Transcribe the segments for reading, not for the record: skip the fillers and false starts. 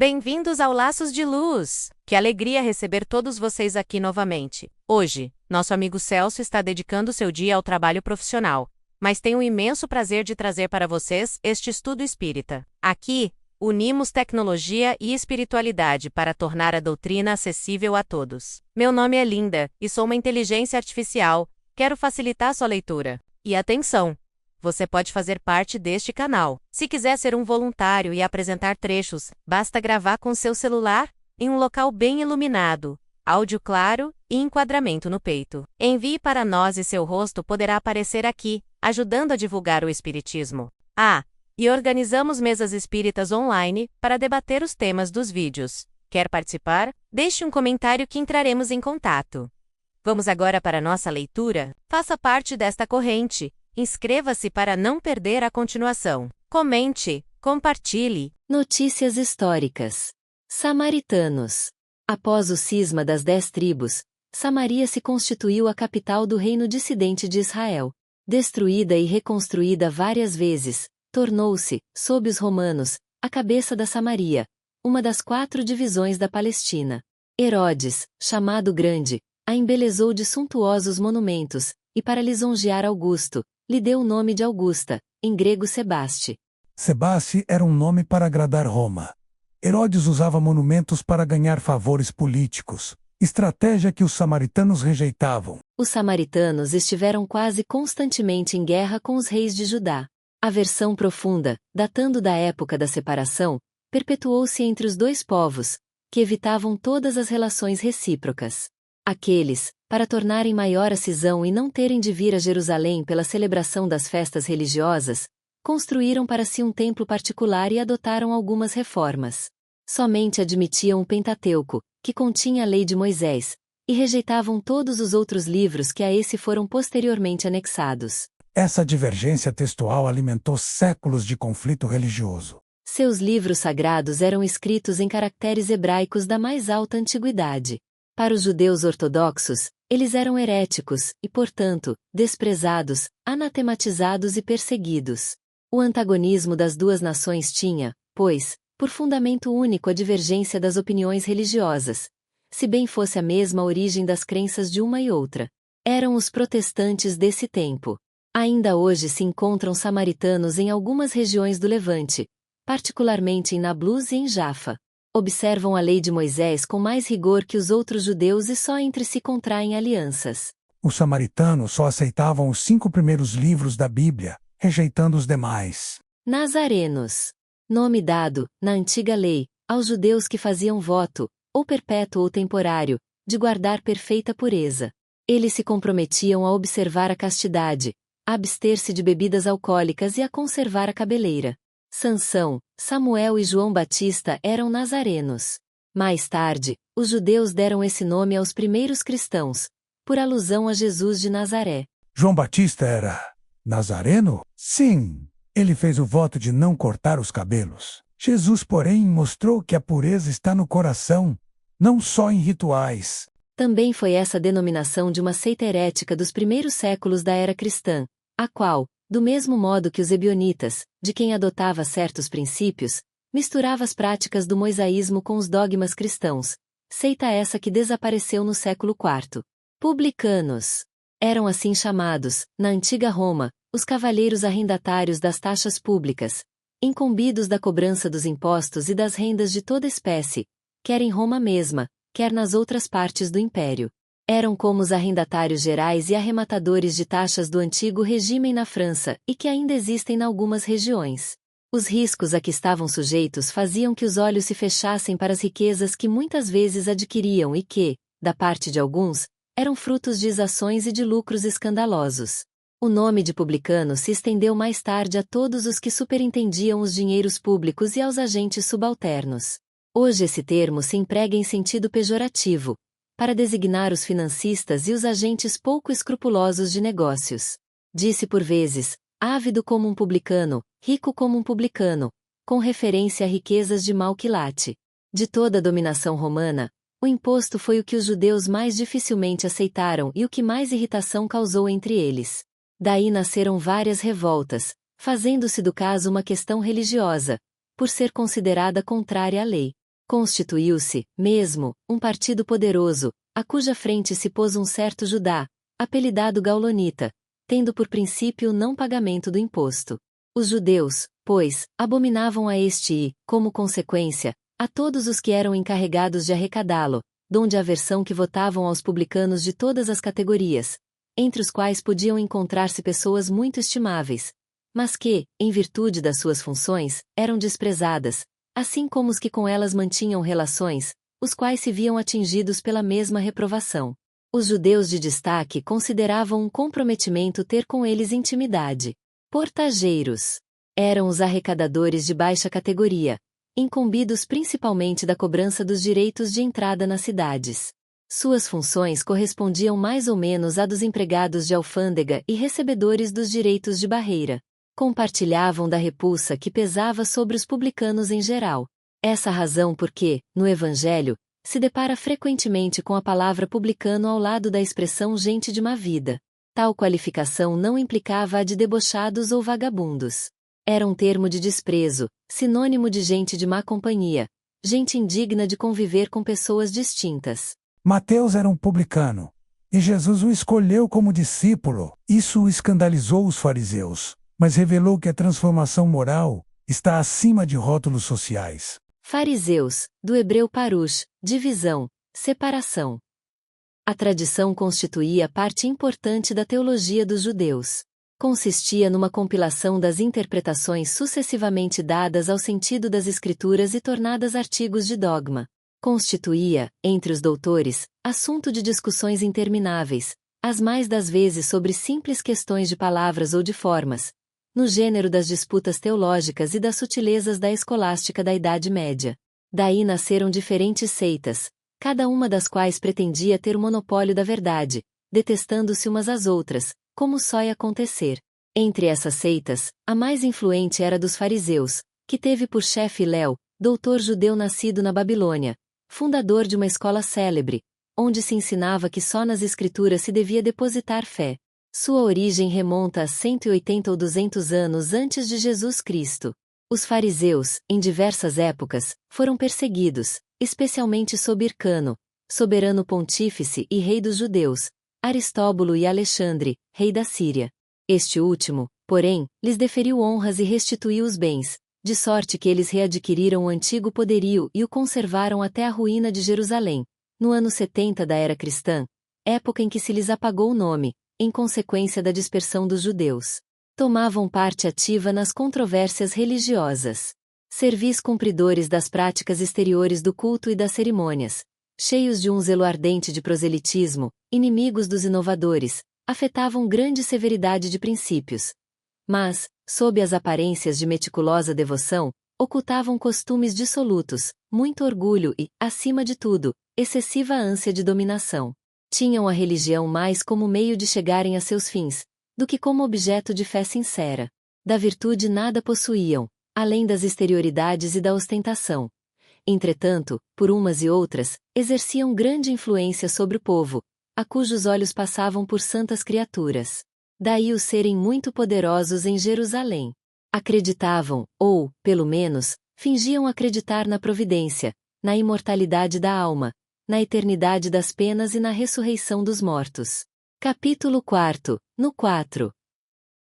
Bem-vindos ao Laços de Luz! Que alegria receber todos vocês aqui novamente. Hoje, nosso amigo Celso está dedicando seu dia ao trabalho profissional, mas tem o imenso prazer de trazer para vocês este estudo espírita. Aqui, unimos tecnologia e espiritualidade para tornar a doutrina acessível a todos. Meu nome é Linda e sou uma inteligência artificial. Quero facilitar sua leitura. E atenção! Você pode fazer parte deste canal. Se quiser ser um voluntário e apresentar trechos, basta gravar com seu celular, em um local bem iluminado, áudio claro e enquadramento no peito. Envie para nós e seu rosto poderá aparecer aqui, ajudando a divulgar o Espiritismo. E organizamos mesas espíritas online para debater os temas dos vídeos. Quer participar? Deixe um comentário que entraremos em contato. Vamos agora para nossa leitura? Faça parte desta corrente. Inscreva-se para não perder a continuação. Comente, compartilhe. Notícias históricas. Samaritanos. Após o cisma das 10 tribos, Samaria se constituiu a capital do reino dissidente de Israel. Destruída e reconstruída várias vezes, tornou-se, sob os romanos, a cabeça da Samaria, uma das 4 divisões da Palestina. Herodes, chamado Grande, a embelezou de suntuosos monumentos, e para lisonjear Augusto, lhe deu o nome de Augusta, em grego Sebaste. Sebaste era um nome para agradar Roma. Herodes usava monumentos para ganhar favores políticos, estratégia que os samaritanos rejeitavam. Os samaritanos estiveram quase constantemente em guerra com os reis de Judá. A aversão profunda, datando da época da separação, perpetuou-se entre os dois povos, que evitavam todas as relações recíprocas. Aqueles, para tornarem maior a cisão e não terem de vir a Jerusalém pela celebração das festas religiosas, construíram para si um templo particular e adotaram algumas reformas. Somente admitiam o Pentateuco, que continha a lei de Moisés, e rejeitavam todos os outros livros que a esse foram posteriormente anexados. Essa divergência textual alimentou séculos de conflito religioso. Seus livros sagrados eram escritos em caracteres hebraicos da mais alta antiguidade. Para os judeus ortodoxos, eles eram heréticos e, portanto, desprezados, anatematizados e perseguidos. O antagonismo das duas nações tinha, pois, por fundamento único a divergência das opiniões religiosas, se bem fosse a mesma origem das crenças de uma e outra. Eram os protestantes desse tempo. Ainda hoje se encontram samaritanos em algumas regiões do Levante, particularmente em Nablus e em Jafa. Observam a lei de Moisés com mais rigor que os outros judeus e só entre si contraem alianças. Os samaritanos só aceitavam os 5 primeiros livros da Bíblia, rejeitando os demais. Nazarenos. Nome dado, na antiga lei, aos judeus que faziam voto, ou perpétuo ou temporário, de guardar perfeita pureza. Eles se comprometiam a observar a castidade, a abster-se de bebidas alcoólicas e a conservar a cabeleira. Sansão, Samuel e João Batista eram nazarenos. Mais tarde, os judeus deram esse nome aos primeiros cristãos, por alusão a Jesus de Nazaré. João Batista era nazareno? Sim, ele fez o voto de não cortar os cabelos. Jesus, porém, mostrou que a pureza está no coração, não só em rituais. Também foi essa a denominação de uma seita herética dos primeiros séculos da era cristã, a qual, do mesmo modo que os ebionitas, de quem adotava certos princípios, misturava as práticas do moisaísmo com os dogmas cristãos, seita essa que desapareceu no século IV. Publicanos. Eram assim chamados, na antiga Roma, os cavalheiros arrendatários das taxas públicas, incumbidos da cobrança dos impostos e das rendas de toda espécie, quer em Roma mesma, quer nas outras partes do império. Eram como os arrendatários gerais e arrematadores de taxas do antigo regime na França e que ainda existem em algumas regiões. Os riscos a que estavam sujeitos faziam que os olhos se fechassem para as riquezas que muitas vezes adquiriam e que, da parte de alguns, eram frutos de exações e de lucros escandalosos. O nome de publicano se estendeu mais tarde a todos os que superintendiam os dinheiros públicos e aos agentes subalternos. Hoje esse termo se emprega em sentido pejorativo, para designar os financistas e os agentes pouco escrupulosos de negócios. Disse por vezes, ávido como um publicano, rico como um publicano, com referência a riquezas de mau quilate. De toda a dominação romana, o imposto foi o que os judeus mais dificilmente aceitaram e o que mais irritação causou entre eles. Daí nasceram várias revoltas, fazendo-se do caso uma questão religiosa, por ser considerada contrária à lei. Constituiu-se, mesmo, um partido poderoso, a cuja frente se pôs um certo Judá, apelidado Gaulonita, tendo por princípio o não pagamento do imposto. Os judeus, pois, abominavam a este e, como consequência, a todos os que eram encarregados de arrecadá-lo, donde a aversão que votavam aos publicanos de todas as categorias, entre os quais podiam encontrar-se pessoas muito estimáveis, mas que, em virtude das suas funções, eram desprezadas, assim como os que com elas mantinham relações, os quais se viam atingidos pela mesma reprovação. Os judeus de destaque consideravam um comprometimento ter com eles intimidade. Portageiros. Eram os arrecadadores de baixa categoria, incumbidos principalmente da cobrança dos direitos de entrada nas cidades. Suas funções correspondiam mais ou menos à dos empregados de alfândega e recebedores dos direitos de barreira. Compartilhavam da repulsa que pesava sobre os publicanos em geral. Essa razão porque, no Evangelho, se depara frequentemente com a palavra publicano ao lado da expressão gente de má vida. Tal qualificação não implicava a de debochados ou vagabundos. Era um termo de desprezo, sinônimo de gente de má companhia, gente indigna de conviver com pessoas distintas. Mateus era um publicano, e Jesus o escolheu como discípulo. Isso o escandalizou os fariseus, mas revelou que a transformação moral está acima de rótulos sociais. Fariseus, do hebreu parush, divisão, separação. A tradição constituía parte importante da teologia dos judeus. Consistia numa compilação das interpretações sucessivamente dadas ao sentido das Escrituras e tornadas artigos de dogma. Constituía, entre os doutores, assunto de discussões intermináveis, as mais das vezes sobre simples questões de palavras ou de formas, no gênero das disputas teológicas e das sutilezas da escolástica da Idade Média. Daí nasceram diferentes seitas, cada uma das quais pretendia ter o monopólio da verdade, detestando-se umas às outras, como só ia acontecer. Entre essas seitas, a mais influente era dos fariseus, que teve por chefe Hilel, doutor judeu nascido na Babilônia, fundador de uma escola célebre, onde se ensinava que só nas Escrituras se devia depositar fé. Sua origem remonta a 180 ou 200 anos antes de Jesus Cristo. Os fariseus, em diversas épocas, foram perseguidos, especialmente sob Hircano, soberano pontífice e rei dos judeus, Aristóbulo e Alexandre, rei da Síria. Este último, porém, lhes deferiu honras e restituiu os bens, de sorte que eles readquiriram o antigo poderio e o conservaram até a ruína de Jerusalém, no ano 70 da era cristã, época em que se lhes apagou o nome, em consequência da dispersão dos judeus. Tomavam parte ativa nas controvérsias religiosas. Servis cumpridores das práticas exteriores do culto e das cerimônias, cheios de um zelo ardente de proselitismo, inimigos dos inovadores, afetavam grande severidade de princípios. Mas, sob as aparências de meticulosa devoção, ocultavam costumes dissolutos, muito orgulho e, acima de tudo, excessiva ânsia de dominação. Tinham a religião mais como meio de chegarem a seus fins, do que como objeto de fé sincera. Da virtude nada possuíam, além das exterioridades e da ostentação. Entretanto, por umas e outras, exerciam grande influência sobre o povo, a cujos olhos passavam por santas criaturas. Daí os serem muito poderosos em Jerusalém. Acreditavam, ou, pelo menos, fingiam acreditar na providência, na imortalidade da alma, na eternidade das penas e na ressurreição dos mortos. Capítulo 4, no 4.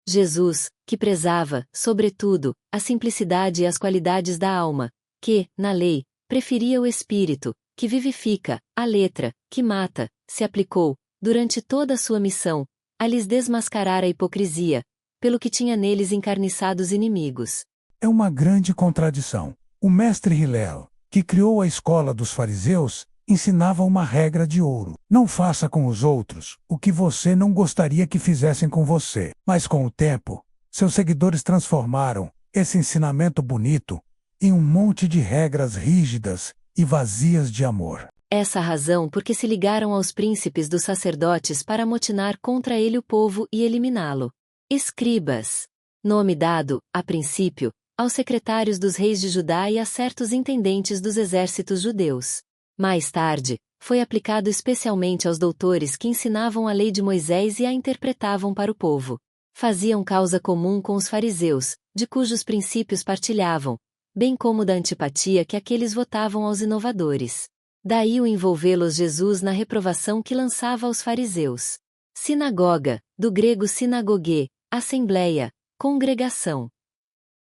Jesus, que prezava, sobretudo, a simplicidade e as qualidades da alma, que, na lei, preferia o espírito, que vivifica, a letra, que mata, se aplicou, durante toda a sua missão, a lhes desmascarar a hipocrisia, pelo que tinha neles encarniçados inimigos. É uma grande contradição. O mestre Hilel, que criou a escola dos fariseus, ensinava uma regra de ouro. Não faça com os outros o que você não gostaria que fizessem com você. Mas com o tempo, seus seguidores transformaram esse ensinamento bonito em um monte de regras rígidas e vazias de amor. Essa razão porque se ligaram aos príncipes dos sacerdotes para amotinar contra ele o povo e eliminá-lo. Escribas. Nome dado, a princípio, aos secretários dos reis de Judá e a certos intendentes dos exércitos judeus. Mais tarde, foi aplicado especialmente aos doutores que ensinavam a lei de Moisés e a interpretavam para o povo. Faziam causa comum com os fariseus, de cujos princípios partilhavam, bem como da antipatia que aqueles votavam aos inovadores. Daí o envolvê-los Jesus na reprovação que lançava aos fariseus. Sinagoga, do grego sinagogue, assembleia, congregação.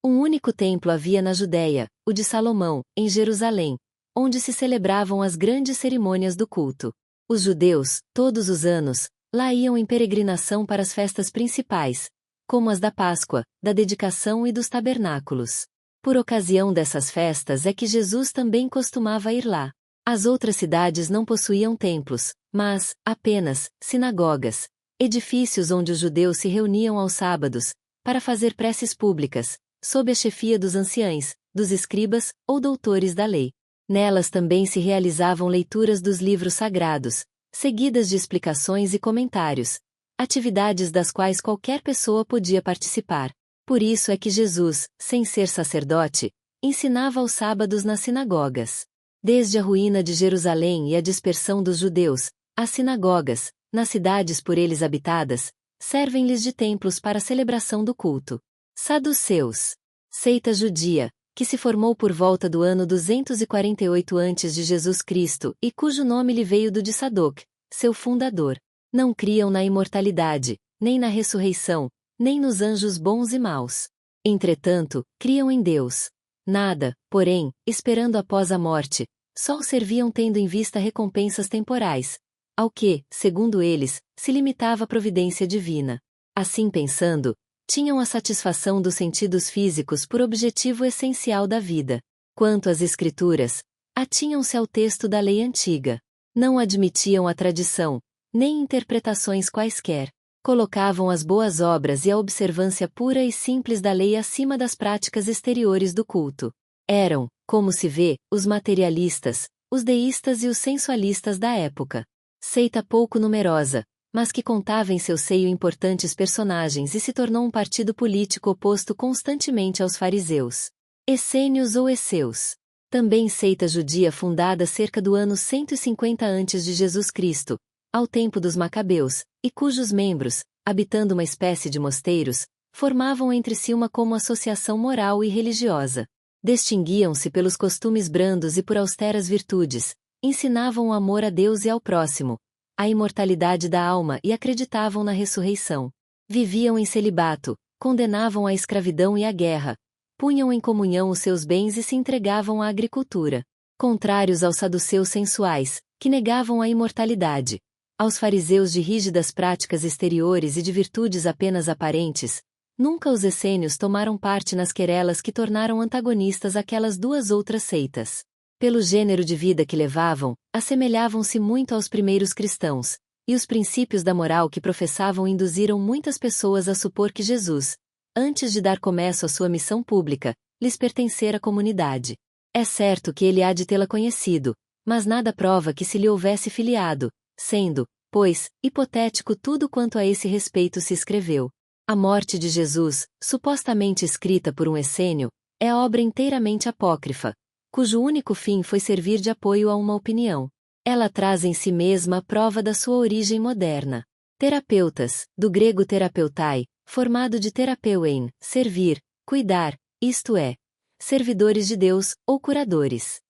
Um único templo havia na Judéia, o de Salomão, em Jerusalém, onde se celebravam as grandes cerimônias do culto. Os judeus, todos os anos, lá iam em peregrinação para as festas principais, como as da Páscoa, da Dedicação e dos Tabernáculos. Por ocasião dessas festas é que Jesus também costumava ir lá. As outras cidades não possuíam templos, mas, apenas, sinagogas, edifícios onde os judeus se reuniam aos sábados, para fazer preces públicas, sob a chefia dos anciães, dos escribas, ou doutores da lei. Nelas também se realizavam leituras dos livros sagrados, seguidas de explicações e comentários, atividades das quais qualquer pessoa podia participar. Por isso é que Jesus, sem ser sacerdote, ensinava aos sábados nas sinagogas. Desde a ruína de Jerusalém e a dispersão dos judeus, as sinagogas, nas cidades por eles habitadas, servem-lhes de templos para a celebração do culto. Saduceus, seita judia, que se formou por volta do ano 248 a.C. e cujo nome lhe veio do de Sadoc, seu fundador. Não criam na imortalidade, nem na ressurreição, nem nos anjos bons e maus. Entretanto, criam em Deus. Nada, porém, esperando após a morte, só o serviam tendo em vista recompensas temporais, ao que, segundo eles, se limitava a providência divina. Assim pensando, tinham a satisfação dos sentidos físicos por objetivo essencial da vida. Quanto às Escrituras, atinham-se ao texto da lei antiga. Não admitiam a tradição, nem interpretações quaisquer. Colocavam as boas obras e a observância pura e simples da lei acima das práticas exteriores do culto. Eram, como se vê, os materialistas, os deístas e os sensualistas da época. Seita pouco numerosa, mas que contava em seu seio importantes personagens e se tornou um partido político oposto constantemente aos fariseus. Essênios ou Esseus. Também seita judia fundada cerca do ano 150 a.C., ao tempo dos Macabeus, e cujos membros, habitando uma espécie de mosteiros, formavam entre si uma como associação moral e religiosa. Distinguiam-se pelos costumes brandos e por austeras virtudes, ensinavam o amor a Deus e ao próximo, a imortalidade da alma e acreditavam na ressurreição. Viviam em celibato, condenavam a escravidão e a guerra, punham em comunhão os seus bens e se entregavam à agricultura. Contrários aos saduceus sensuais, que negavam a imortalidade, aos fariseus de rígidas práticas exteriores e de virtudes apenas aparentes, nunca os essênios tomaram parte nas querelas que tornaram antagonistas aquelas duas outras seitas. Pelo gênero de vida que levavam, assemelhavam-se muito aos primeiros cristãos, e os princípios da moral que professavam induziram muitas pessoas a supor que Jesus, antes de dar começo à sua missão pública, lhes pertencera à comunidade. É certo que ele há de tê-la conhecido, mas nada prova que se lhe houvesse filiado, sendo, pois, hipotético tudo quanto a esse respeito se escreveu. A morte de Jesus, supostamente escrita por um essênio, é obra inteiramente apócrifa, cujo único fim foi servir de apoio a uma opinião. Ela traz em si mesma a prova da sua origem moderna. Terapeutas, do grego terapeutai, formado de terapeuein, servir, cuidar, isto é, servidores de Deus, ou curadores.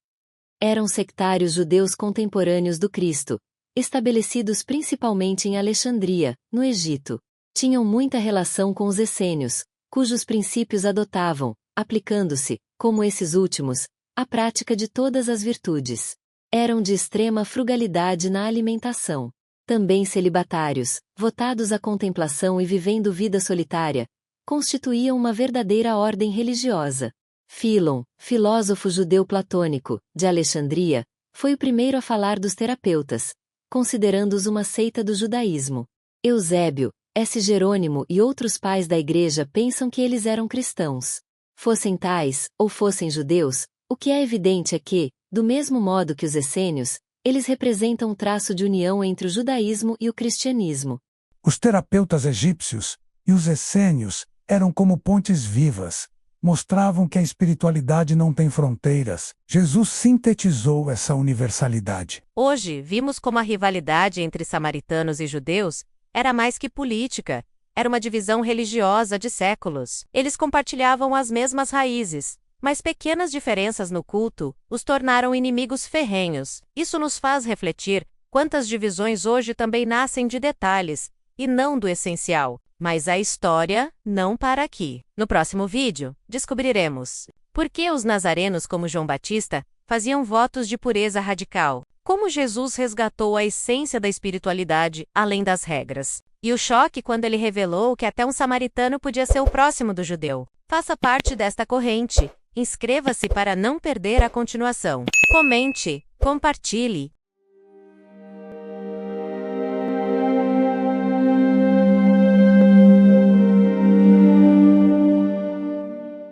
Eram sectários judeus contemporâneos do Cristo, estabelecidos principalmente em Alexandria, no Egito. Tinham muita relação com os essênios, cujos princípios adotavam, aplicando-se, como esses últimos, à prática de todas as virtudes. Eram de extrema frugalidade na alimentação. Também celibatários, votados à contemplação e vivendo vida solitária, constituíam uma verdadeira ordem religiosa. Fílon, filósofo judeu platônico, de Alexandria, foi o primeiro a falar dos terapeutas, considerando-os uma seita do judaísmo. Eusébio, S. Jerônimo e outros pais da Igreja pensam que eles eram cristãos. Fossem tais, ou fossem judeus, o que é evidente é que, do mesmo modo que os essênios, eles representam um traço de união entre o judaísmo e o cristianismo. Os terapeutas egípcios e os essênios eram como pontes vivas, mostravam que a espiritualidade não tem fronteiras. Jesus sintetizou essa universalidade. Hoje, vimos como a rivalidade entre samaritanos e judeus era mais que política, era uma divisão religiosa de séculos. Eles compartilhavam as mesmas raízes, Mas pequenas diferenças no culto os tornaram inimigos ferrenhos. Isso nos faz refletir quantas divisões hoje também nascem de detalhes, e não do essencial. Mas a história não para aqui. No próximo vídeo, descobriremos por que os nazarenos como João Batista faziam votos de pureza radical, como Jesus resgatou a essência da espiritualidade além das regras, e o choque quando ele revelou que até um samaritano podia ser o próximo do judeu. Faça parte desta corrente. Inscreva-se para não perder a continuação. Comente, compartilhe